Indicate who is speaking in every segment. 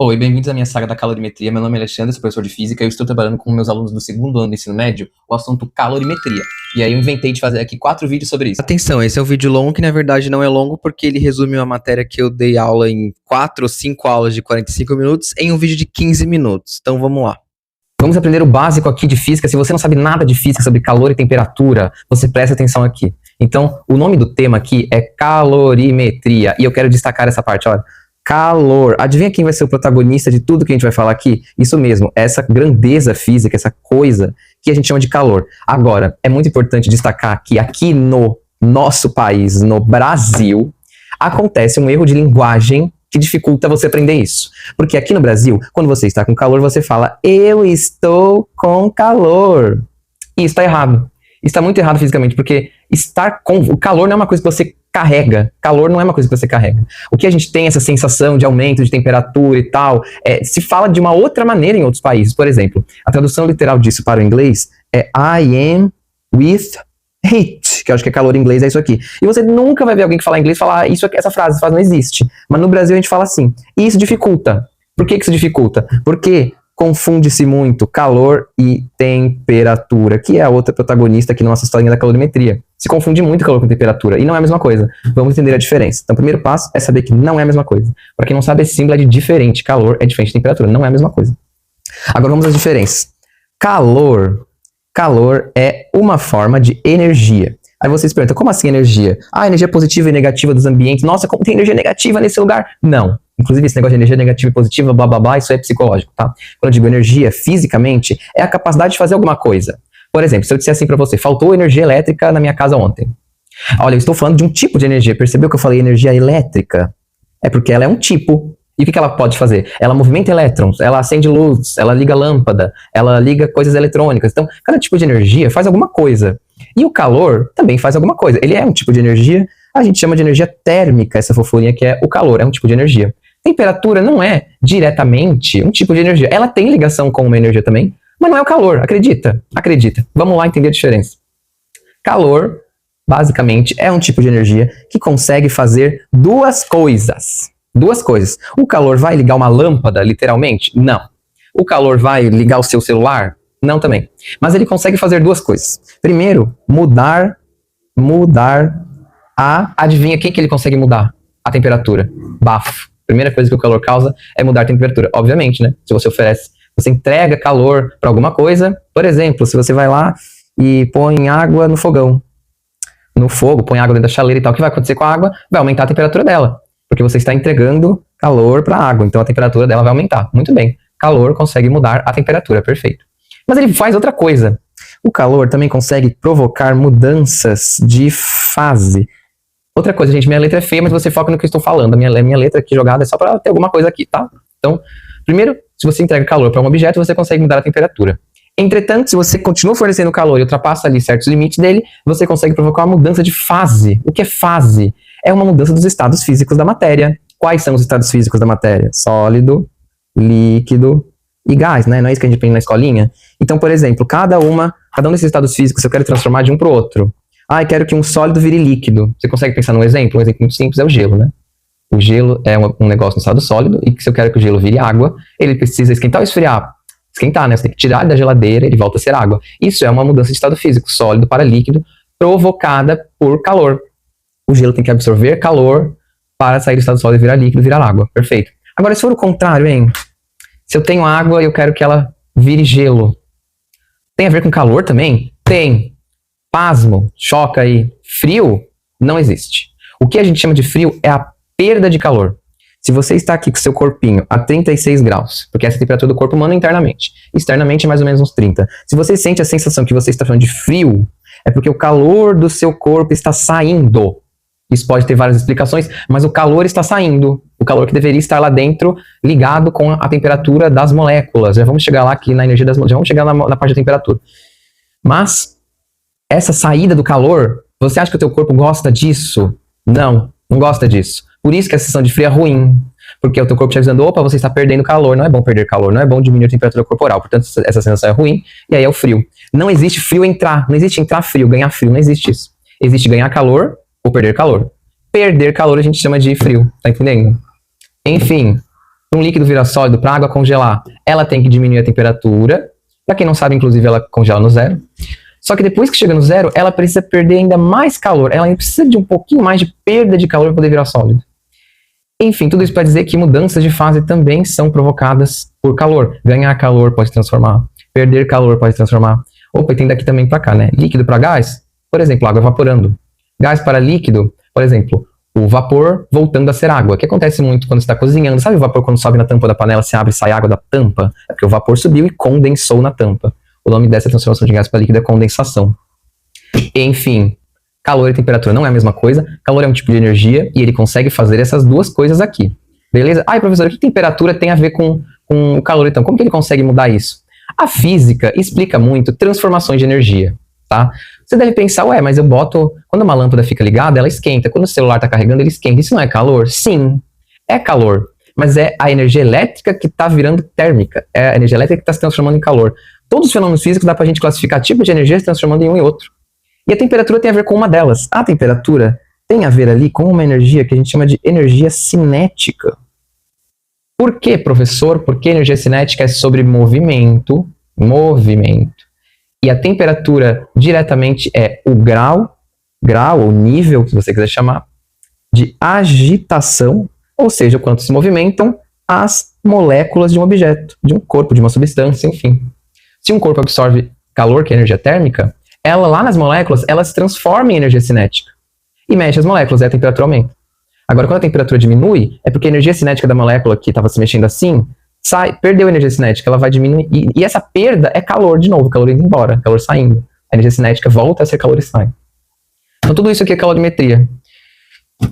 Speaker 1: Oi, bem-vindos à minha saga da calorimetria. Meu nome é Alexandre, sou professor de física e eu estou trabalhando com meus alunos do segundo ano do ensino médio o assunto calorimetria. E aí eu inventei de fazer aqui 4 vídeos sobre isso.
Speaker 2: Atenção, esse é um vídeo longo que na verdade não é longo porque ele resume uma matéria que eu dei aula em 4 ou 5 aulas de 45 minutos em um vídeo de 15 minutos. Então vamos lá.
Speaker 1: Vamos aprender o básico aqui de física. Se você não sabe nada de física sobre calor e temperatura, você presta atenção aqui. Então, o nome do tema aqui é calorimetria. E eu quero destacar essa parte, olha. Calor. Adivinha quem vai ser o protagonista de tudo que a gente vai falar aqui? Isso mesmo, essa grandeza física, essa coisa que a gente chama de calor. Agora, é muito importante destacar que aqui no nosso país, no Brasil, acontece um erro de linguagem que dificulta você aprender isso. Porque aqui no Brasil, quando você está com calor, você fala, eu estou com calor. E isso está errado. Isso está muito errado fisicamente, porque estar com... O calor não é uma coisa que você carrega. Calor não é uma coisa que você carrega. O que a gente tem essa sensação de aumento de temperatura e tal, se fala de uma outra maneira em outros países. Por exemplo, a tradução literal disso para o inglês é I am with heat, que eu acho que é calor em inglês, é isso aqui. E você nunca vai ver alguém que fala inglês falar isso aqui, essa frase não existe. Mas no Brasil a gente fala assim. E isso dificulta. Por que isso dificulta? Porque confunde-se muito calor e temperatura, que é a outra protagonista aqui na nossa historinha da calorimetria. Se confunde muito calor com temperatura, e não é a mesma coisa. Vamos entender a diferença. Então, o primeiro passo é saber que não é a mesma coisa. Para quem não sabe, esse símbolo é de diferente. Calor é diferente de temperatura, não é a mesma coisa. Agora vamos às diferenças. Calor é uma forma de energia. Aí vocês perguntam, como assim energia? Ah, energia positiva e negativa dos ambientes. Nossa, como tem energia negativa nesse lugar? Não. Inclusive, esse negócio de energia negativa e positiva, blá, blá, blá, isso é psicológico, tá? Quando eu digo energia, fisicamente, é a capacidade de fazer alguma coisa. Por exemplo, se eu disser assim pra você, faltou energia elétrica na minha casa ontem. Olha, eu estou falando de um tipo de energia. Percebeu que eu falei energia elétrica? É porque ela é um tipo. E o que ela pode fazer? Ela movimenta elétrons, ela acende luz, ela liga lâmpada, ela liga coisas eletrônicas. Então, cada tipo de energia faz alguma coisa. E o calor também faz alguma coisa. Ele é um tipo de energia, a gente chama de energia térmica, essa fofurinha que é o calor, é um tipo de energia. Temperatura não é diretamente um tipo de energia. Ela tem ligação com uma energia também, mas não é o calor, acredita? Acredita. Vamos lá entender a diferença. Calor, basicamente, é um tipo de energia que consegue fazer duas coisas. Duas coisas. O calor vai ligar uma lâmpada, literalmente? Não. O calor vai ligar o seu celular? Não também. Mas ele consegue fazer duas coisas. Primeiro, mudar a... Adivinha quem que ele consegue mudar? A temperatura. Bafo. Primeira coisa que o calor causa é mudar a temperatura. Obviamente, né? Se você oferece, você entrega calor para alguma coisa. Por exemplo, se você vai lá e põe água no fogão. No fogo, põe água dentro da chaleira e tal. O que vai acontecer com a água? Vai aumentar a temperatura dela. Porque você está entregando calor para a água. Então a temperatura dela vai aumentar. Muito bem. Calor consegue mudar a temperatura. Perfeito. Mas ele faz outra coisa. O calor também consegue provocar mudanças de fase. Outra coisa, gente, minha letra é feia, mas você foca no que eu estou falando. A minha letra aqui jogada é só para ter alguma coisa aqui, tá? Então, primeiro, se você entrega calor para um objeto, você consegue mudar a temperatura. Entretanto, se você continua fornecendo calor e ultrapassa ali certos limites dele, você consegue provocar uma mudança de fase. O que é fase? É uma mudança dos estados físicos da matéria. Quais são os estados físicos da matéria? Sólido, líquido e gás, né? Não é isso que a gente aprende na escolinha? Então, por exemplo, cada um desses estados físicos eu quero transformar de um para o outro. Ah, eu quero que um sólido vire líquido. Você consegue pensar num exemplo? Um exemplo muito simples é o gelo, né? O gelo é um negócio no estado sólido e que se eu quero que o gelo vire água, ele precisa esquentar ou esfriar? Esquentar, né? Você tem que tirar da geladeira, ele volta a ser água. Isso é uma mudança de estado físico, sólido para líquido, provocada por calor. O gelo tem que absorver calor para sair do estado sólido e virar líquido, virar água. Perfeito. Agora, se for o contrário, hein? Se eu tenho água e eu quero que ela vire gelo, tem a ver com calor também? Tem. Pasmo, choca aí. Frio não existe. O que a gente chama de frio é a perda de calor. Se você está aqui com seu corpinho a 36 graus, porque essa é a temperatura do corpo humano internamente. Externamente é mais ou menos uns 30. Se você sente a sensação que você está falando de frio, é porque o calor do seu corpo está saindo. Isso pode ter várias explicações, mas o calor está saindo. O calor que deveria estar lá dentro, ligado com a temperatura das moléculas. Já vamos chegar lá aqui na energia das moléculas, já vamos chegar na parte da temperatura. Mas essa saída do calor, você acha que o teu corpo gosta disso? Não gosta disso. Por isso que a sensação de frio é ruim. Porque o teu corpo está dizendo, opa, você está perdendo calor. Não é bom perder calor, não é bom diminuir a temperatura corporal. Portanto, essa sensação é ruim, e aí é o frio. Não existe frio entrar, não existe entrar frio, ganhar frio, não existe isso. Existe ganhar calor ou perder calor. Perder calor a gente chama de frio, tá entendendo? Enfim, para um líquido virar sólido, para a água congelar, ela tem que diminuir a temperatura. Para quem não sabe, inclusive, ela congela no zero. Só que depois que chega no zero, ela precisa perder ainda mais calor. Ela precisa de um pouquinho mais de perda de calor para poder virar sólido. Enfim, tudo isso para dizer que mudanças de fase também são provocadas por calor. Ganhar calor pode transformar. Perder calor pode transformar. Opa, e tem daqui também para cá, né? Líquido para gás, por exemplo, água evaporando. Gás para líquido, por exemplo, o vapor voltando a ser água. O que acontece muito quando você está cozinhando? Sabe o vapor quando sobe na tampa da panela, se abre e sai água da tampa? É porque o vapor subiu e condensou na tampa. O nome dessa transformação de gás para líquido é condensação. Enfim, calor e temperatura não é a mesma coisa. Calor é um tipo de energia e ele consegue fazer essas duas coisas aqui. Beleza? Ai, professor, o que temperatura tem a ver com o calor então? Como que ele consegue mudar isso? A física explica muito transformações de energia, tá? Você deve pensar, ué, mas eu boto... Quando uma lâmpada fica ligada, ela esquenta. Quando o celular está carregando, ele esquenta. Isso não é calor? Sim, é calor. Mas é a energia elétrica que está virando térmica. É a energia elétrica que está se transformando em calor. Todos os fenômenos físicos dá para a gente classificar tipos de energia se transformando em um e outro. E a temperatura tem a ver com uma delas. A temperatura tem a ver ali com uma energia que a gente chama de energia cinética. Por quê, professor? Porque energia cinética é sobre movimento. E a temperatura diretamente é o grau ou nível, que você quiser chamar, de agitação, ou seja, o quanto se movimentam as moléculas de um objeto, de um corpo, de uma substância, enfim. Se um corpo absorve calor, que é energia térmica, ela lá nas moléculas, ela se transforma em energia cinética. E mexe as moléculas, e a temperatura aumenta. Agora, quando a temperatura diminui, é porque a energia cinética da molécula que estava se mexendo assim, perdeu a energia cinética, ela vai diminuir. E essa perda é calor de novo, calor indo embora, calor saindo. A energia cinética volta a ser calor e sai. Então tudo isso aqui é calorimetria.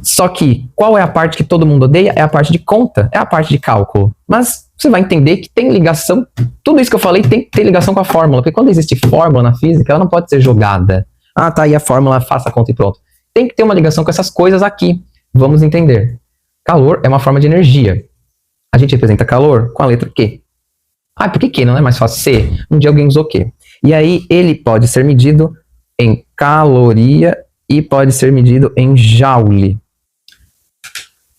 Speaker 1: Só que, qual é a parte que todo mundo odeia? É a parte de conta, é a parte de cálculo. Mas você vai entender que tem ligação, tudo isso que eu falei tem que ter ligação com a fórmula, porque quando existe fórmula na física, ela não pode ser jogada. Ah, tá aí a fórmula, faça a conta e pronto. Tem que ter uma ligação com essas coisas aqui. Vamos entender. Calor é uma forma de energia. A gente representa calor com a letra Q. Ah, por que Q? Não é mais fácil C? Um dia alguém usou Q. E aí ele pode ser medido em caloria e pode ser medido em joule.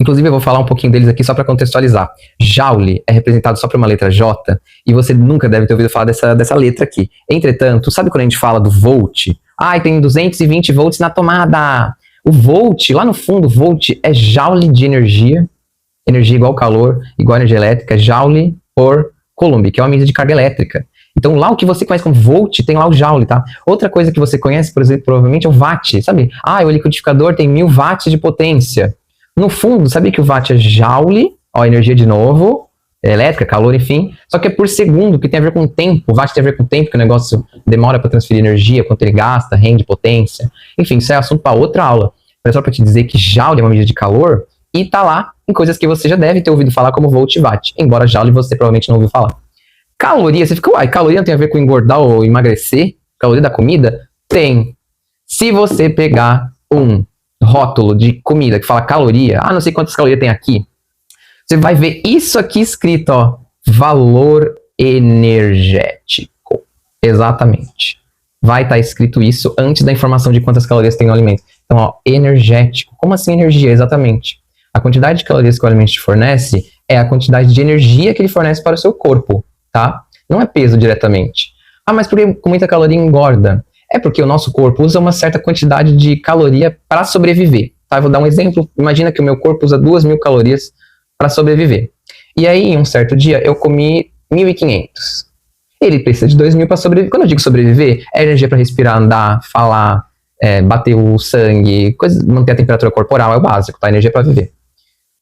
Speaker 1: Inclusive eu vou falar um pouquinho deles aqui só para contextualizar. Joule é representado só por uma letra J e você nunca deve ter ouvido falar dessa letra aqui. Entretanto, sabe quando a gente fala do volt? Ah, tem 220 volts na tomada. O volt, lá no fundo, volt é joule de energia. Energia igual calor, igual energia elétrica, joule por coulomb, que é uma medida de carga elétrica. Então lá o que você conhece como volt, tem lá o joule, tá? Outra coisa que você conhece, por exemplo, provavelmente é o watt, sabe? Ah, o liquidificador tem 1000 watts de potência. No fundo, sabia que o watt é joule, ó, energia de novo, elétrica, calor, enfim, só que é por segundo, que tem a ver com o tempo. O watt tem a ver com o tempo, que o negócio demora para transferir energia, quanto ele gasta, rende potência. Enfim, isso é assunto para outra aula. Mas só para te dizer que joule é uma medida de calor e tá lá em coisas que você já deve ter ouvido falar como volt e watt, embora joule você provavelmente não ouviu falar. Caloria, você fica, uai, caloria não tem a ver com engordar ou emagrecer? Caloria da comida? Tem. Se você pegar um rótulo de comida que fala caloria, não sei quantas calorias tem aqui, você vai ver isso aqui escrito, ó, valor energético. Exatamente. Vai estar escrito isso antes da informação de quantas calorias tem no alimento. Então, ó, energético. Como assim energia? Exatamente. A quantidade de calorias que o alimento te fornece é a quantidade de energia que ele fornece para o seu corpo, tá? Não é peso diretamente. Ah, mas por que com muita caloria engorda? É porque o nosso corpo usa uma certa quantidade de caloria para sobreviver, tá? Eu vou dar um exemplo. Imagina que o meu corpo usa 2.000 calorias para sobreviver. E aí, em um certo dia, eu comi 1.500. Ele precisa de 2.000 para sobreviver. Quando eu digo sobreviver, é energia para respirar, andar, falar, bater o sangue, manter a temperatura corporal, é o básico, tá? Energia para viver.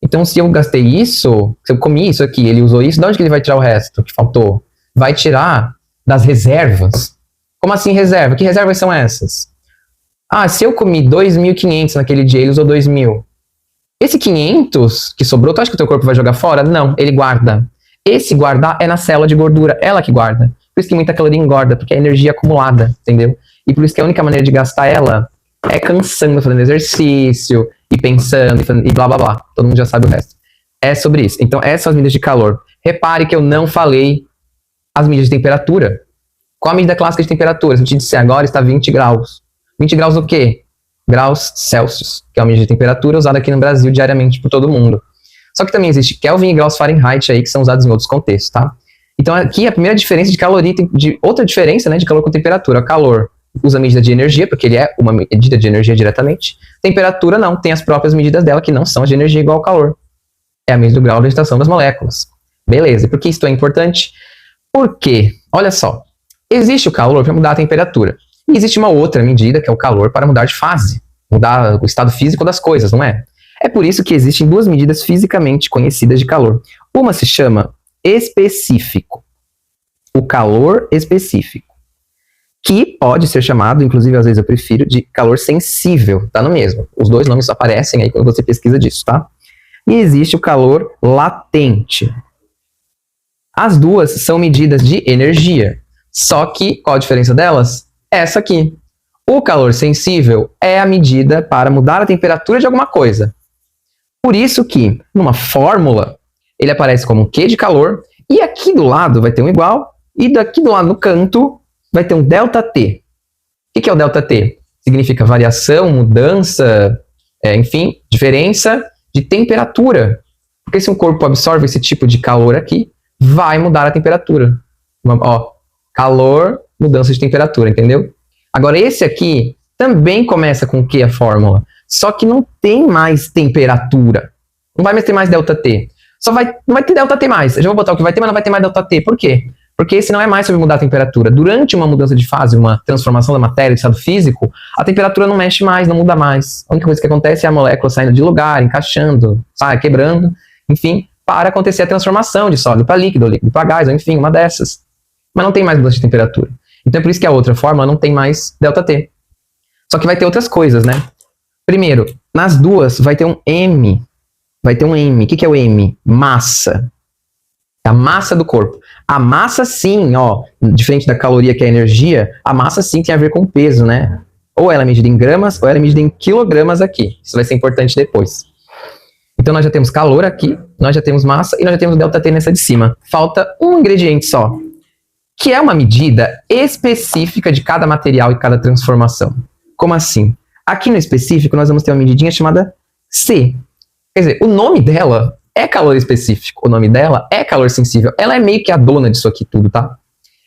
Speaker 1: Então, se eu gastei isso, se eu comi isso aqui, ele usou isso, de onde que ele vai tirar o resto que faltou? Vai tirar das reservas. Como assim reserva? Que reservas são essas? Ah, se eu comi 2.500 naquele dia, ele usou 2.000. Esse 500 que sobrou, tu acha que o teu corpo vai jogar fora? Não, ele guarda. Esse guardar é na célula de gordura, ela que guarda. Por isso que muita caloria engorda, porque é energia acumulada, entendeu? E por isso que a única maneira de gastar ela é cansando, fazendo exercício, e pensando, e blá blá blá. Todo mundo já sabe o resto. É sobre isso. Então, essas são as medidas de calor. Repare que eu não falei as medidas de temperatura. Qual a medida clássica de temperatura? Se eu te disser agora, está 20 graus. 20 graus o quê? Graus Celsius, que é uma medida de temperatura usada aqui no Brasil diariamente por todo mundo. Só que também existe Kelvin e graus Fahrenheit aí, que são usados em outros contextos, tá? Então aqui a primeira diferença de caloria, outra diferença, né, de calor com temperatura. Calor usa medida de energia, porque ele é uma medida de energia diretamente. Temperatura não, tem as próprias medidas dela, que não são as de energia igual ao calor. É a medida do grau de agitação das moléculas. Beleza, e por que isso é importante? Porque, olha só, existe o calor para mudar a temperatura. E existe uma outra medida, que é o calor para mudar de fase. Mudar o estado físico das coisas, não é? É por isso que existem duas medidas fisicamente conhecidas de calor. Uma se chama específico. O calor específico. Que pode ser chamado, inclusive às vezes eu prefiro, de calor sensível. Tá no mesmo. Os dois nomes aparecem aí quando você pesquisa disso, tá? E existe o calor latente. As duas são medidas de energia. Só que, qual a diferença delas? Essa aqui. O calor sensível é a medida para mudar a temperatura de alguma coisa. Por isso que, numa fórmula, ele aparece como Q de calor, e aqui do lado vai ter um igual, e daqui do lado no canto vai ter um ΔT. O que é o ΔT? Significa variação, mudança, enfim, diferença de temperatura. Porque se um corpo absorve esse tipo de calor aqui, vai mudar a temperatura. Ó, calor, mudança de temperatura, entendeu? Agora esse aqui também começa com Q a fórmula, só que não tem mais temperatura. Não vai mais ter mais ΔT. Não vai ter ΔT mais. Eu já vou botar o que vai ter, mas não vai ter mais ΔT. Por quê? Porque esse não é mais sobre mudar a temperatura. Durante uma mudança de fase, uma transformação da matéria de estado físico, a temperatura não mexe mais, não muda mais. A única coisa que acontece é a molécula saindo de lugar, encaixando, quebrando, enfim, para acontecer a transformação de sólido para líquido, líquido para gás, ou enfim, uma dessas. Mas não tem mais mudança de temperatura. Então é por isso que a outra fórmula não tem mais ΔT. Só que vai ter outras coisas, né? Primeiro, nas duas vai ter um M. Vai ter um M. O que é o M? Massa. A massa do corpo. A massa sim, ó, diferente da caloria que é a energia, a massa sim tem a ver com peso, né? Ou ela é medida em gramas, ou ela é medida em quilogramas aqui. Isso vai ser importante depois. Então nós já temos calor aqui, nós já temos massa e nós já temos ΔT nessa de cima. Falta um ingrediente só, que é uma medida específica de cada material e cada transformação. Como assim? Aqui no específico nós vamos ter uma medidinha chamada C. Quer dizer, o nome dela é calor específico, o nome dela é calor sensível. Ela é meio que a dona disso aqui tudo, tá?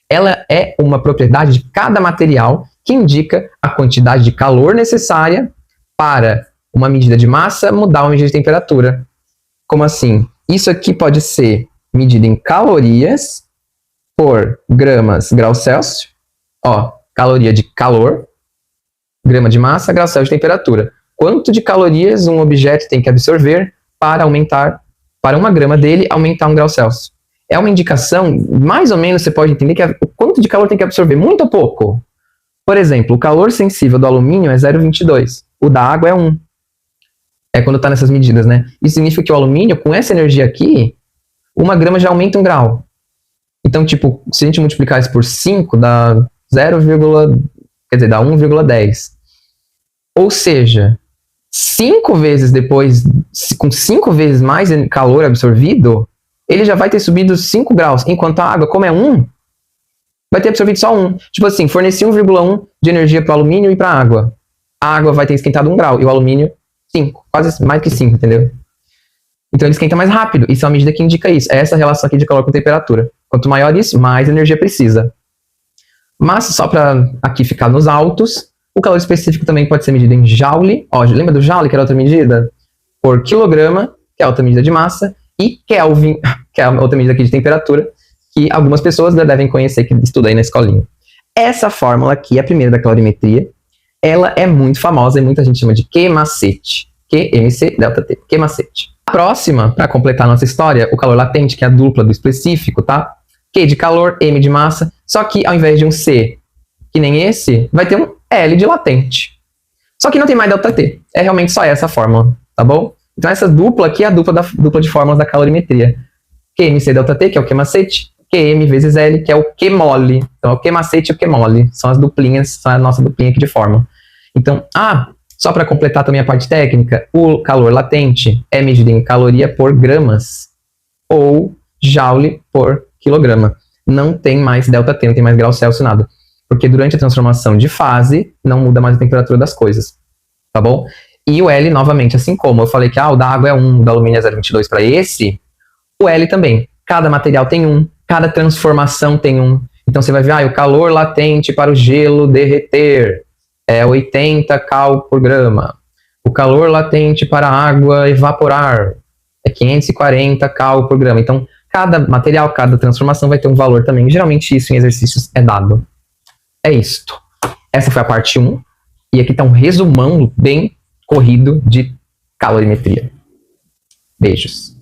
Speaker 1: Ela é uma propriedade de cada material que indica a quantidade de calor necessária para uma medida de massa mudar uma medida de temperatura. Como assim? Isso aqui pode ser medida em calorias por gramas grau Celsius. Ó, caloria de calor, grama de massa, grau Celsius de temperatura. Quanto de calorias um objeto tem que absorver para aumentar, para uma grama dele aumentar um grau Celsius? É uma indicação, mais ou menos você pode entender que o quanto de calor tem que absorver, muito ou pouco. Por exemplo, o calor sensível do alumínio é 0,22, o da água é 1. É quando está nessas medidas, né? Isso significa que o alumínio, com essa energia aqui, uma grama já aumenta um grau. Então, tipo, se a gente multiplicar isso por 5, dá 1,10. Ou seja, 5 vezes depois, com 5 vezes mais calor absorvido, ele já vai ter subido 5 graus, enquanto a água, como é 1, vai ter absorvido só 1. Tipo assim, forneci 1,1 de energia para o alumínio e para a água. A água vai ter esquentado 1 grau e o alumínio 5, quase mais que 5, entendeu? Então ele esquenta mais rápido. Isso é uma medida que indica isso. É essa relação aqui de calor com temperatura. Quanto maior isso, mais energia precisa. Mas, só para aqui ficar nos altos, o calor específico também pode ser medido em joule. Ó, lembra do joule, que era outra medida? Por quilograma, que é outra medida de massa, e Kelvin, que é a outra medida aqui de temperatura, que algumas pessoas já devem conhecer, que estudam aí na escolinha. Essa fórmula aqui, a primeira da calorimetria, ela é muito famosa e muita gente chama de Q-macete. QMC, ΔT, Q-macete. A próxima, para completar a nossa história, o calor latente, que é a dupla do específico, tá? Q de calor, M de massa, só que ao invés de um C, que nem esse, vai ter um L de latente. Só que não tem mais ΔT, é realmente só essa fórmula, tá bom? Então essa dupla aqui é a dupla de fórmulas da calorimetria. QMC ΔT, que é o Q-macete, QM vezes L, que é o Q-mole. Então é o Q-macete e o Q-mole, são as duplinhas, são a nossa duplinha aqui de fórmula. Então, só para completar também a parte técnica, o calor latente é medido em caloria por gramas ou joule por quilograma. Não tem mais ΔT, não tem mais grau Celsius, nada. Porque durante a transformação de fase, não muda mais a temperatura das coisas. Tá bom? E o L, novamente, assim como eu falei que o da água é 1, o da alumínio é 0,22 para esse, o L também. Cada material tem 1, cada transformação tem 1. Então você vai ver, o calor latente para o gelo derreter é 80 cal por grama. O calor latente para a água evaporar é 540 cal por grama. Então, cada material, cada transformação vai ter um valor também. Geralmente isso em exercícios é dado. É isto. Essa foi a parte 1. E aqui está um resumão bem corrido de calorimetria. Beijos.